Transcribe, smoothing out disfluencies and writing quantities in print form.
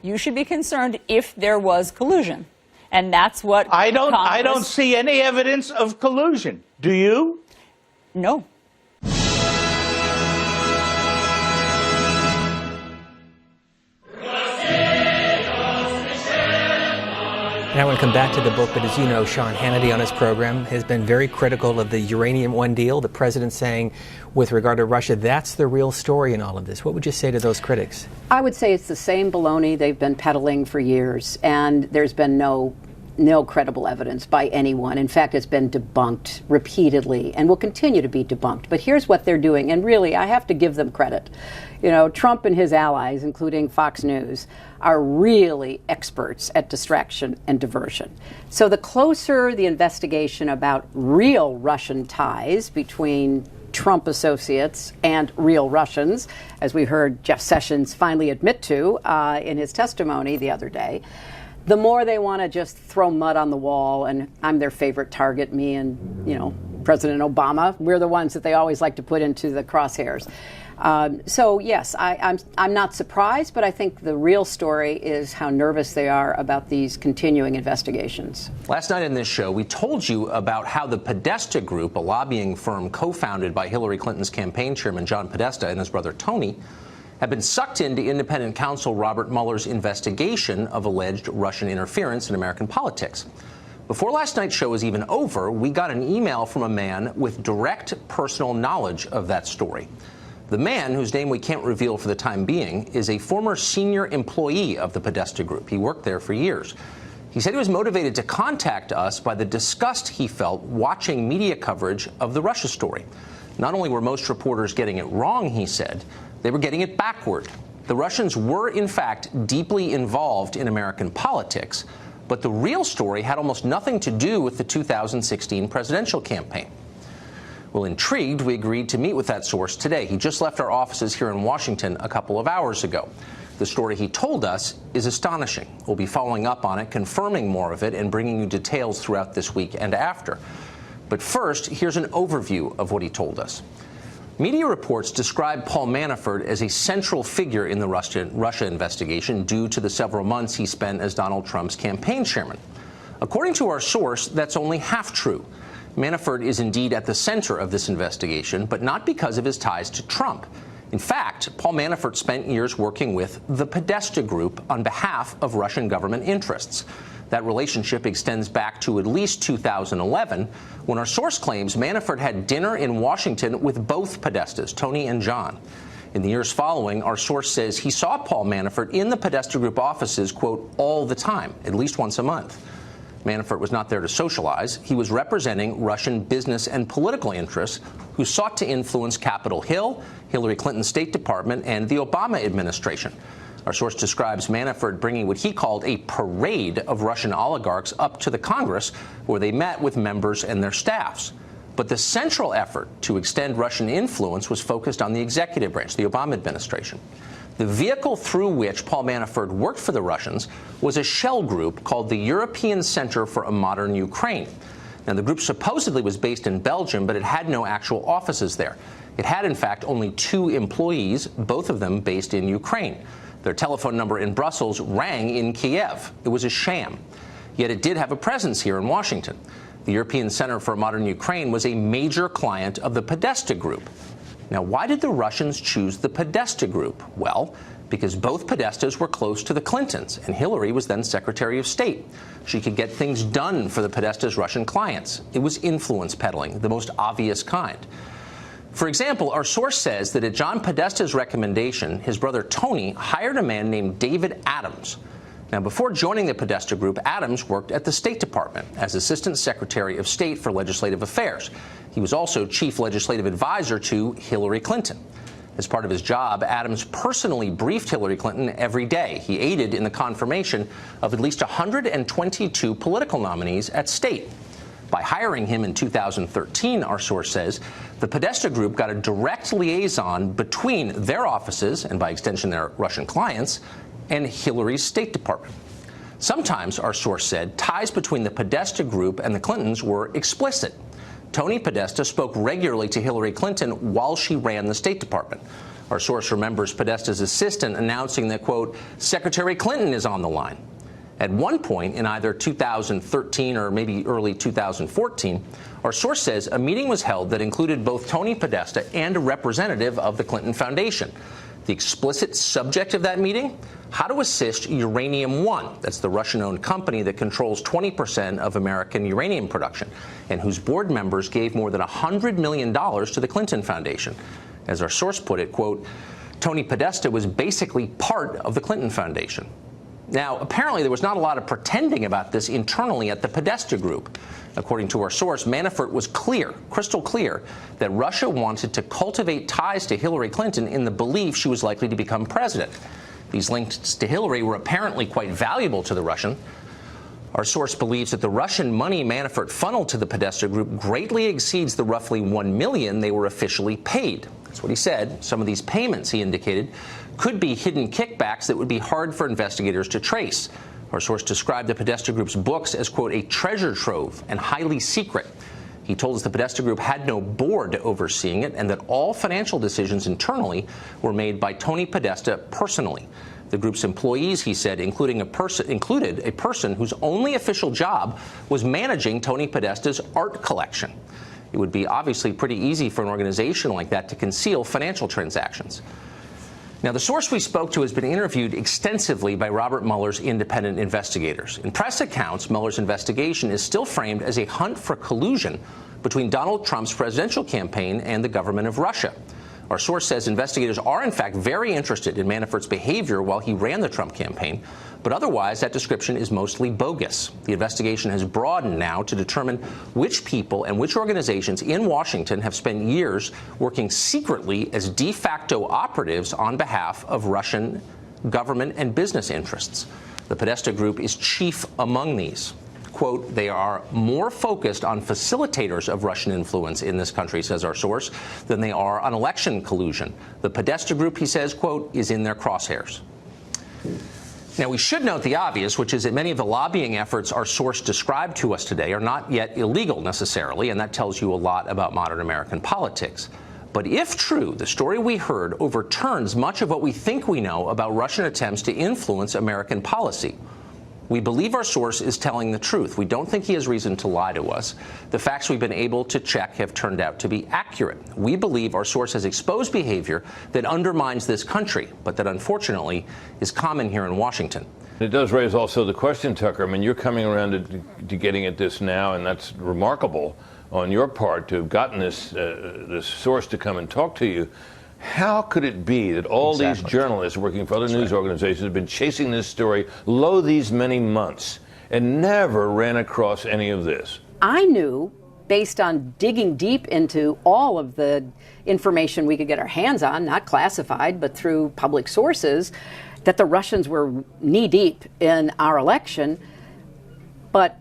You should be concerned if there was collusion. And that's what I don't see any evidence of collusion. Do you? No. And I want to come back to the book, but as you know, Sean Hannity on his program has been very critical of the Uranium One deal. The president saying, with regard to Russia, that's the real story in all of this. What would you say to those critics? I would say it's the same baloney they've been peddling for years, and there's been no credible evidence by anyone. In fact, it's been debunked repeatedly and will continue to be debunked. But here's what they're doing, and really, I have to give them credit. You know, Trump and his allies, including Fox News, are really experts at distraction and diversion. So the closer the investigation about real Russian ties between Trump associates and real Russians, as we heard Jeff Sessions finally admit to in his testimony the other day, the more they want to just throw mud on the wall, and I'm their favorite target, me and, you know, President Obama. We're the ones that they always like to put into the crosshairs. So yes, I'm not surprised, but I think the real story is how nervous they are about these continuing investigations. Last night in this show, we told you about how the Podesta Group, a lobbying firm co-founded by Hillary Clinton's campaign chairman John Podesta and his brother Tony, have been sucked into independent counsel Robert Mueller's investigation of alleged Russian interference in American politics. Before last night's show was even over, we got an email from a man with direct personal knowledge of that story. The man, whose name we can't reveal for the time being, is a former senior employee of the Podesta Group. He worked there for years. He said he was motivated to contact us by the disgust he felt watching media coverage of the Russia story. Not only were most reporters getting it wrong, he said, they were getting it backward. The Russians were, in fact, deeply involved in American politics, but the real story had almost nothing to do with the 2016 presidential campaign. Well, intrigued, we agreed to meet with that source today. He just left our offices here in Washington a couple of hours ago. The story he told us is astonishing. We'll be following up on it, confirming more of it, and bringing you details throughout this week and after. But first, here's an overview of what he told us. Media reports describe Paul Manafort as a central figure in the Russia investigation due to the several months he spent as Donald Trump's campaign chairman. According to our source, that's only half true. Manafort is indeed at the center of this investigation, but not because of his ties to Trump. In fact, Paul Manafort spent years working with the Podesta Group on behalf of Russian government interests. That relationship extends back to at least 2011, when our source claims Manafort had dinner in Washington with both Podestas, Tony and John. In the years following, our source says he saw Paul Manafort in the Podesta Group offices, quote, all the time, at least once a month. Manafort was not there to socialize. He was representing Russian business and political interests who sought to influence Capitol Hill, Hillary Clinton's State Department, and the Obama administration. Our source describes Manafort bringing what he called a parade of Russian oligarchs up to the Congress, where they met with members and their staffs. But the central effort to extend Russian influence was focused on the executive branch, the Obama administration. The vehicle through which Paul Manafort worked for the Russians was a shell group called the European Center for a Modern Ukraine. Now, the group supposedly was based in Belgium, but it had no actual offices there. It had, in fact, only 2 employees, both of them based in Ukraine. Their telephone number in Brussels rang in Kiev. It was a sham. Yet it did have a presence here in Washington. The European Center for Modern Ukraine was a major client of the Podesta Group. Now, why did the Russians choose the Podesta Group? Well, because both Podestas were close to the Clintons, and Hillary was then Secretary of State. She could get things done for the Podestas' Russian clients. It was influence peddling, the most obvious kind. For example, our source says that at John Podesta's recommendation, his brother Tony hired a man named David Adams. Now, before joining the Podesta Group, Adams worked at the State Department as Assistant Secretary of State for Legislative Affairs. He was also Chief Legislative Advisor to Hillary Clinton. As part of his job, Adams personally briefed Hillary Clinton every day. He aided in the confirmation of at least 122 political nominees at State. By hiring him in 2013, our source says, the Podesta Group got a direct liaison between their offices, and by extension their Russian clients, and Hillary's State Department. Sometimes, our source said, ties between the Podesta Group and the Clintons were explicit. Tony Podesta spoke regularly to Hillary Clinton while she ran the State Department. Our source remembers Podesta's assistant announcing that, quote, Secretary Clinton is on the line. At one point in either 2013 or maybe early 2014, our source says a meeting was held that included both Tony Podesta and a representative of the Clinton Foundation. The explicit subject of that meeting? How to assist Uranium One. That's the Russian-owned company that controls 20% of American uranium production and whose board members gave more than $100 million to the Clinton Foundation. As our source put it, quote, Tony Podesta was basically part of the Clinton Foundation. Now, apparently there was not a lot of pretending about this internally at the Podesta Group. According to our source, Manafort was clear, crystal clear, that Russia wanted to cultivate ties to Hillary Clinton in the belief she was likely to become president. These links to Hillary were apparently quite valuable to the Russian. Our source believes that the Russian money Manafort funneled to the Podesta Group greatly exceeds the roughly $1 million they were officially paid. That's what he said. Some of these payments, he indicated, could be hidden kickbacks that would be hard for investigators to trace. Our source described the Podesta Group's books as, quote, a treasure trove and highly secret. He told us the Podesta Group had no board overseeing it and that all financial decisions internally were made by Tony Podesta personally. The group's employees, he said, included a person whose only official job was managing Tony Podesta's art collection. It would be obviously pretty easy for an organization like that to conceal financial transactions. Now, the source we spoke to has been interviewed extensively by Robert Mueller's independent investigators. In press accounts, Mueller's investigation is still framed as a hunt for collusion between Donald Trump's presidential campaign and the government of Russia. Our source says investigators are, in fact, very interested in Manafort's behavior while he ran the Trump campaign, but otherwise that description is mostly bogus. The investigation has broadened now to determine which people and which organizations in Washington have spent years working secretly as de facto operatives on behalf of Russian government and business interests. The Podesta Group is chief among these. Quote, they are more focused on facilitators of Russian influence in this country, says our source, than they are on election collusion. The Podesta Group, he says, quote, is in their crosshairs. Now, we should note the obvious, which is that many of the lobbying efforts our source described to us today are not yet illegal necessarily, and that tells you a lot about modern American politics. But if true, the story we heard overturns much of what we think we know about Russian attempts to influence American policy. We believe our source is telling the truth. We don't think he has reason to lie to us. The facts we've been able to check have turned out to be accurate. We believe our source has exposed behavior that undermines this country, but that unfortunately is common here in Washington. It does raise also the question, Tucker. I mean, you're coming around to getting at this now, and that's remarkable on your part to have gotten this source to come and talk to you. How could it be that all these journalists working for other news organizations have been chasing this story low these many months and never ran across any of this? I knew, based on digging deep into all of the information we could get our hands on, not classified, but through public sources, that the Russians were knee-deep in our election. But